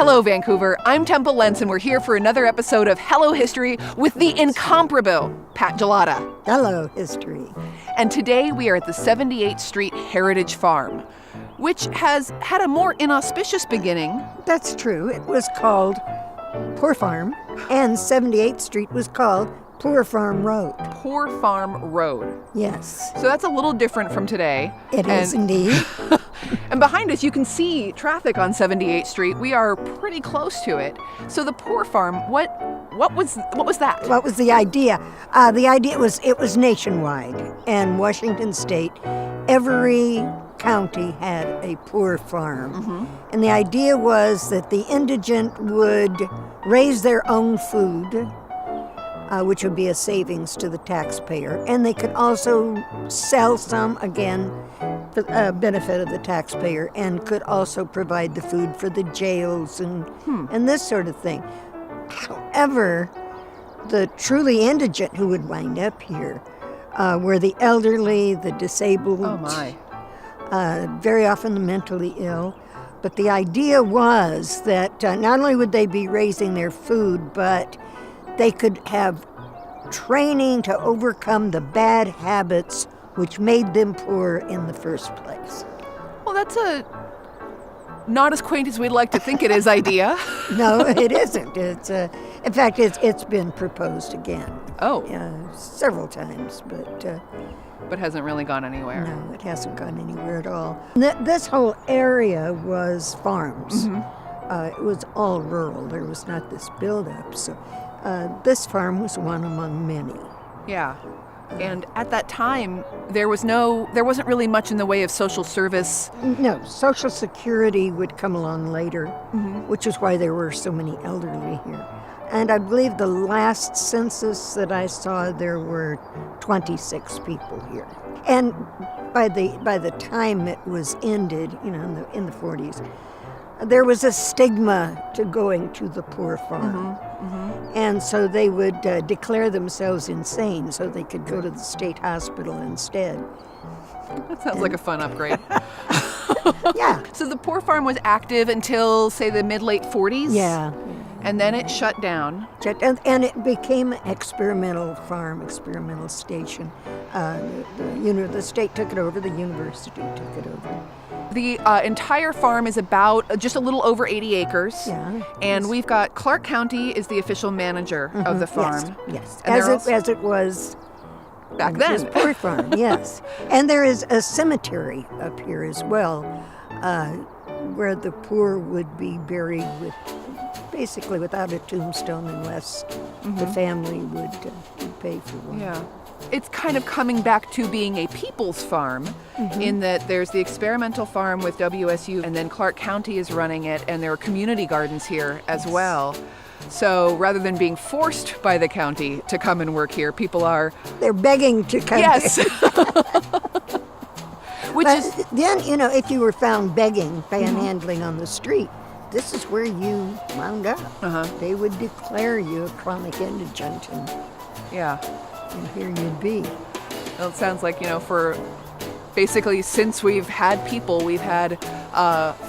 Hello, Vancouver. I'm Temple Lentz, and we're here for another episode of Hello History with the incomparable Pat Gelada. Hello, history. And today we are at the 78th Street Heritage Farm, which has had a more inauspicious beginning. That's true. It was called Poor Farm, and 78th Street was called Poor Farm Road. Poor Farm Road. Yes. So that's a little different from today. It is indeed. And behind us, you can see traffic on 78th Street. We are pretty close to it. So the Poor Farm, what was that? What was the idea? The idea was it was nationwide. And Washington State, every county had a poor farm. Mm-hmm. And the idea was that the indigent would raise their own food, which would be a savings to the taxpayer. And they could also sell some, again, for the benefit of the taxpayer, and could also provide the food for the jails and this sort of thing. However, the truly indigent who would wind up here were the elderly, the disabled, Oh my. Very often the mentally ill. But the idea was that not only would they be raising their food, but they could have training to overcome the bad habits which made them poor in the first place. Well, that's a not as quaint as we'd like to think it is idea. No, it isn't. It's in fact, it's been proposed again. Oh. Several times, But hasn't really gone anywhere. no, it hasn't gone anywhere at all. This whole area was farms. Mm-hmm. It was all rural. There was not this buildup. So this farm was one among many. Yeah. And at that time, there wasn't really much in the way of social service. No, Social Security would come along later, Mm-hmm. which is why there were so many elderly here. And I believe the last census that I saw, there were 26 people here. And by the time it was ended, in the 40s, there was a stigma to going to the poor farm. And so they would declare themselves insane so they could go to the state hospital instead. That sounds like a fun upgrade. Yeah. So the Poor Farm was active until, say, the mid-late 40s? Yeah. And then it shut down. And it became an experimental farm, experimental station. The state took it over, the university took it over. The entire farm is about just a little over 80 acres. Yeah. And we've got Clark County is the official manager of the farm. Yes. And As it was back when it was then. Poor Farm, yes. And there is a cemetery up here as well, where the poor would be buried basically without a tombstone unless the family would pay for one. Yeah. It's kind of coming back to being a people's farm in that there's the experimental farm with WSU, and then Clark County is running it, and there are community gardens here as well. So rather than being forced by the county to come and work here, people are... They're begging to come Yes! Then, if you were found begging, panhandling on the street, this is where you wound up. They would declare you a chronic indigent, and Yeah. here you'd be. Well, it sounds like, for basically since we've had people, we've had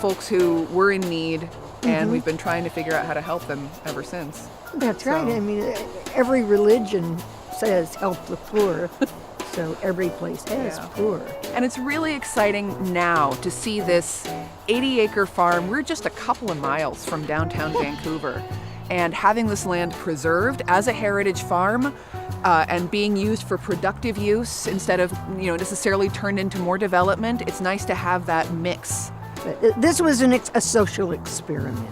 folks who were in need, and we've been trying to figure out how to help them ever since. That's So- right. I mean, every religion says help the poor, so every place has Yeah. poor. And it's really exciting now to see this 80-acre farm. We're just a couple of miles from downtown Vancouver, and having this land preserved as a heritage farm and being used for productive use instead of necessarily turned into more development. It's nice to have that mix. This was a social experiment,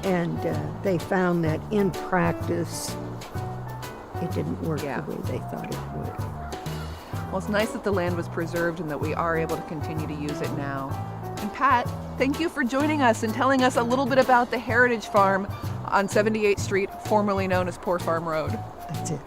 and they found that in practice it didn't work Yeah. the way they thought it would. Well, it's nice that the land was preserved and that we are able to continue to use it now. And Pat, thank you for joining us and telling us a little bit about the Heritage Farm on 78th Street, formerly known as Poor Farm Road. That's it.